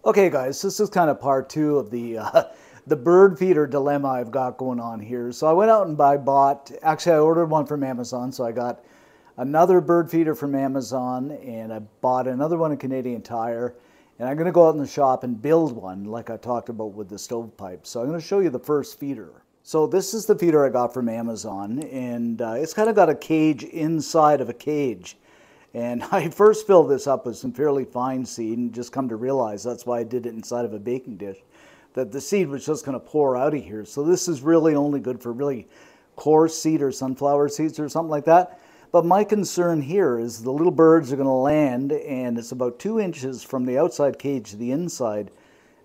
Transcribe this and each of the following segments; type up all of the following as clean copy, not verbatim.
Okay guys, this is kind of part two of the bird feeder dilemma I've got going on here. So I went out and actually I ordered one from Amazon, so I got another bird feeder from Amazon, and I bought another one in Canadian Tire, and I'm going to go out in the shop and build one like I talked about with the stovepipe. So I'm going to show you the first feeder. So this is the feeder I got from Amazon, and it's kind of got a cage inside of a cage. And I first filled this up with some fairly fine seed and just come to realize that's why I did it inside of a baking dish, that the seed was just going to pour out of here. So this is really only good for really coarse seed or sunflower seeds or something like that. But my concern here is the little birds are going to land, and it's about 2 inches from the outside cage to the inside.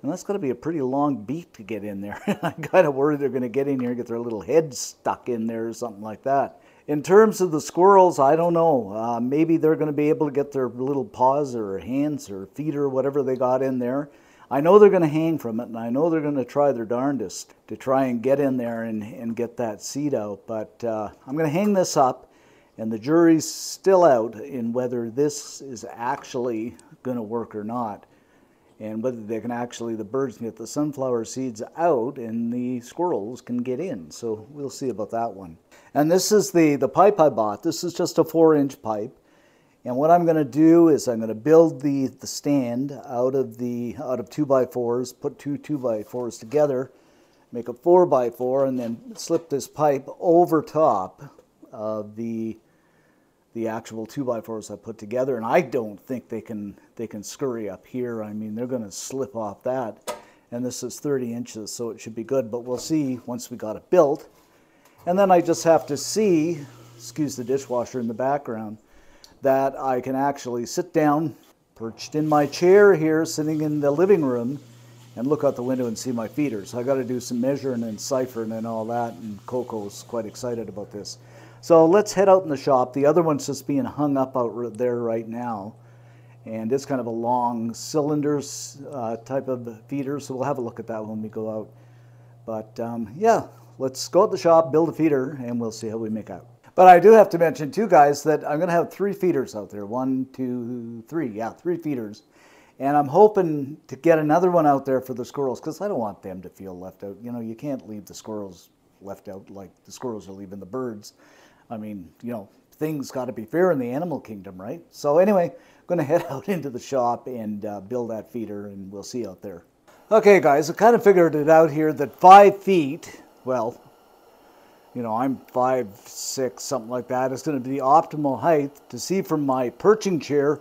And that's got to be a pretty long beak to get in there. I'm kind of worried they're going to get in here and get their little heads stuck in there or something like that. In terms of the squirrels, I don't know. Maybe they're going to be able to get their little paws or hands or feet or whatever they got in there. I know they're going to hang from it, and I know they're going to try their darndest to try and get in there and get that seed out. But I'm going to hang this up, and the jury's still out in whether this is actually going to work or not, and whether they can actually, the birds can get the sunflower seeds out and the squirrels can get in. So we'll see about that one. And this is the pipe I bought. This is just a 4-inch pipe. And what I'm going to do is I'm going to build the stand out of 2x4s, put two 2x4s together, make a 4x4, and then slip this pipe over top of the actual 2x4s I put together. And I don't think they can scurry up here. I mean, they're going to slip off that. And this is 30 inches, so it should be good. But we'll see once we got it built. And then I just have to see, excuse the dishwasher in the background, that I can actually sit down, perched in my chair here, sitting in the living room, and look out the window and see my feeders. I got to do some measuring and ciphering and all that, and Coco's quite excited about this. So let's head out in the shop. The other one's just being hung up out there right now, and it's kind of a long cylinders type of feeder, so we'll have a look at that when we go out. But yeah, let's go out the shop, build a feeder, and we'll see how we make out. But I do have to mention too, guys, that I'm going to have 3 feeders out there. 1, 2, 3. Yeah, 3 feeders. And I'm hoping to get another one out there for the squirrels, because I don't want them to feel left out. You know, you can't leave the squirrels left out like the squirrels are leaving the birds. I mean, you know, things got to be fair in the animal kingdom, right? So anyway, I'm going to head out into the shop and build that feeder, and we'll see you out there. Okay, guys, I kind of figured it out here that 5 feet, well, you know, I'm 5'6", something like that. It's going to be the optimal height to see from my perching chair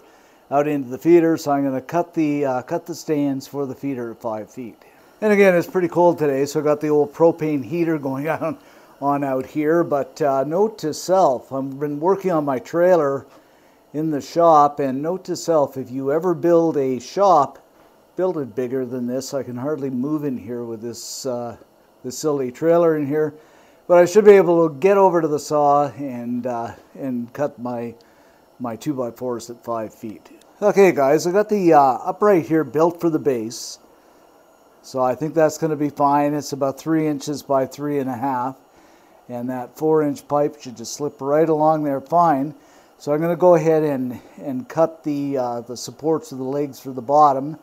out into the feeder. So I'm going to cut the stands for the feeder at 5 feet. And again, it's pretty cold today, so I got the old propane heater going on out here. But note to self, I've been working on my trailer in the shop, and note to self, if you ever build a shop, build it bigger than this. I can hardly move in here with this silly trailer in here. But I should be able to get over to the saw and cut my 2x4s at 5 feet. Okay, guys, I got the upright here built for the base, so I think that's going to be fine. It's about 3 inches by 3.5, and that 4-inch pipe should just slip right along there fine. So I'm going to go ahead and cut the supports of the legs for the bottom,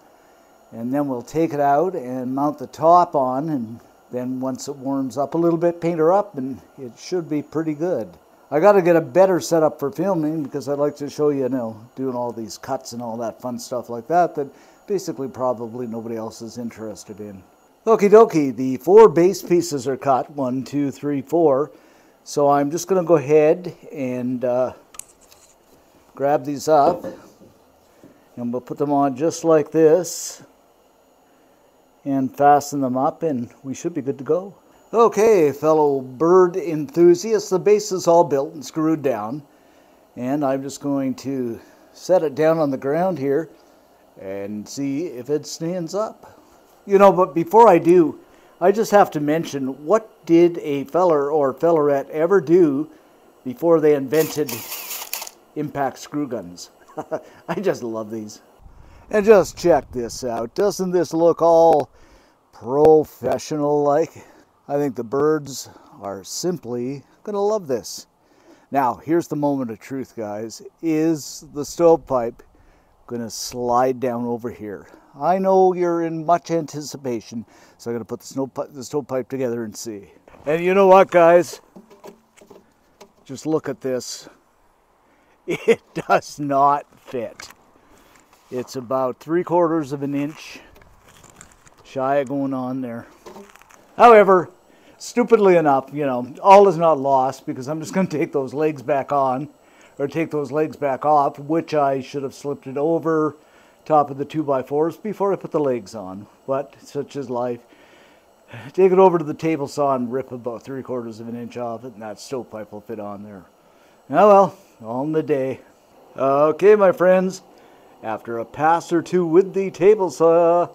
and then we'll take it out and mount the top on, and then once it warms up a little bit, paint her up, and it should be pretty good. I got to get a better setup for filming, because I'd like to show you, doing all these cuts and all that fun stuff like that basically probably nobody else is interested in. Okie dokie, the 4 base pieces are cut, 1, 2, 3, 4. So I'm just going to go ahead and grab these up, and we'll put them on just like this, and fasten them up, and we should be good to go. Okay, fellow bird enthusiasts, the base is all built and screwed down, and I'm just going to set it down on the ground here and see if it stands up. You know, but before I do, I just have to mention, what did a feller or fellerette ever do before they invented impact screw guns? I just love these. And just check this out. Doesn't this look all professional-like? I think the birds are simply going to love this. Now, here's the moment of truth, guys. Is the stovepipe going to slide down over here? I know you're in much anticipation, so I'm going to put the stovepipe together and see. And you know what, guys? Just look at this. It does not fit. It's about 3/4 of an inch shy of going on there. However, stupidly enough, you know, all is not lost, because I'm just going to take those legs back on, or take those legs back off, which I should have slipped it over top of the 2x4s before I put the legs on. But such is life. Take it over to the table saw and rip about 3/4 of an inch off it, and that stovepipe will fit on there. Oh well, on the day. Okay, my friends, after a pass or two with the table saw,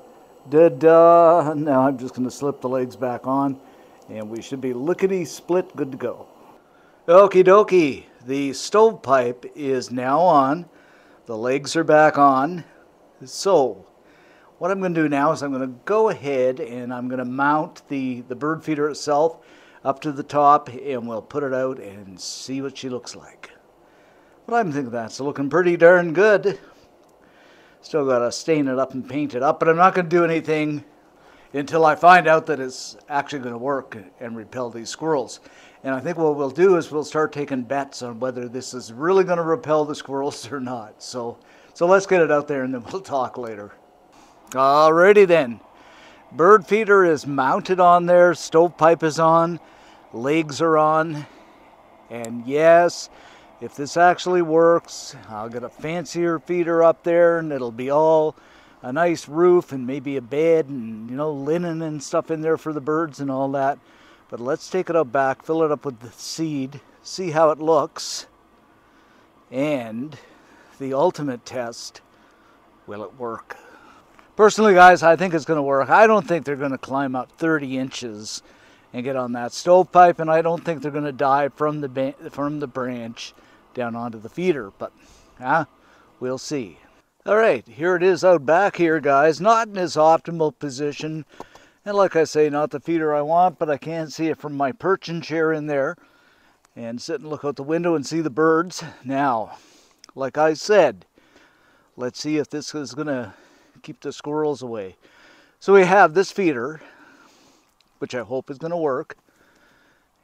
now I'm just going to slip the legs back on, and we should be lickety-split good to go. Okie dokie, the stovepipe is now on. The legs are back on. So, what I'm going to do now is I'm going to go ahead and I'm going to mount the bird feeder itself up to the top, and we'll put it out and see what she looks like. But I'm thinking that's looking pretty darn good. Still got to stain it up and paint it up, but I'm not going to do anything until I find out that it's actually going to work and repel these squirrels. And I think what we'll do is we'll start taking bets on whether this is really going to repel the squirrels or not. So let's get it out there and then we'll talk later. Alrighty then. Bird feeder is mounted on there, stovepipe is on, legs are on, and yes, if this actually works, I'll get a fancier feeder up there, and it'll be all a nice roof and maybe a bed and, you know, linen and stuff in there for the birds and all that. But let's take it out back, fill it up with the seed, see how it looks, and the ultimate test, will it work? Personally, guys, I think it's going to work. I don't think they're going to climb up 30 inches and get on that stovepipe, and I don't think they're going to dive from the branch down onto the feeder, but we'll see. All right, here it is out back here, guys. Not in its optimal position, and like I say, not the feeder I want, but I can see it from my perching chair in there and sit and look out the window and see the birds. Now, like I said, let's see if this is going to keep the squirrels away. So we have this feeder, which I hope is going to work,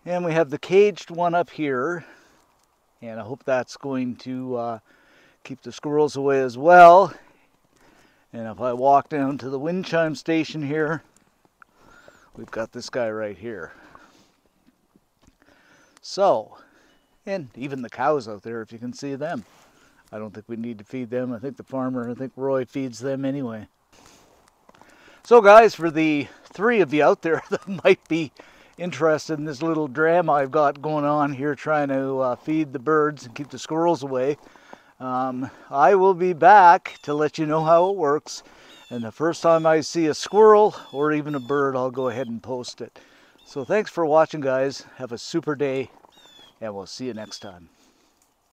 and we have the caged one up here, and I hope that's going to keep the squirrels away as well. And if I walk down to the wind chime station here, we've got this guy right here. So, and even the cows out there, if you can see them. I don't think we need to feed them. I think Roy feeds them anyway. So guys, for the 3 of you out there that might be interested in this little drama I've got going on here trying to feed the birds and keep the squirrels away, I will be back to let you know how it works. And the first time I see a squirrel or even a bird, I'll go ahead and post it. So thanks for watching, guys. Have a super day, and we'll see you next time.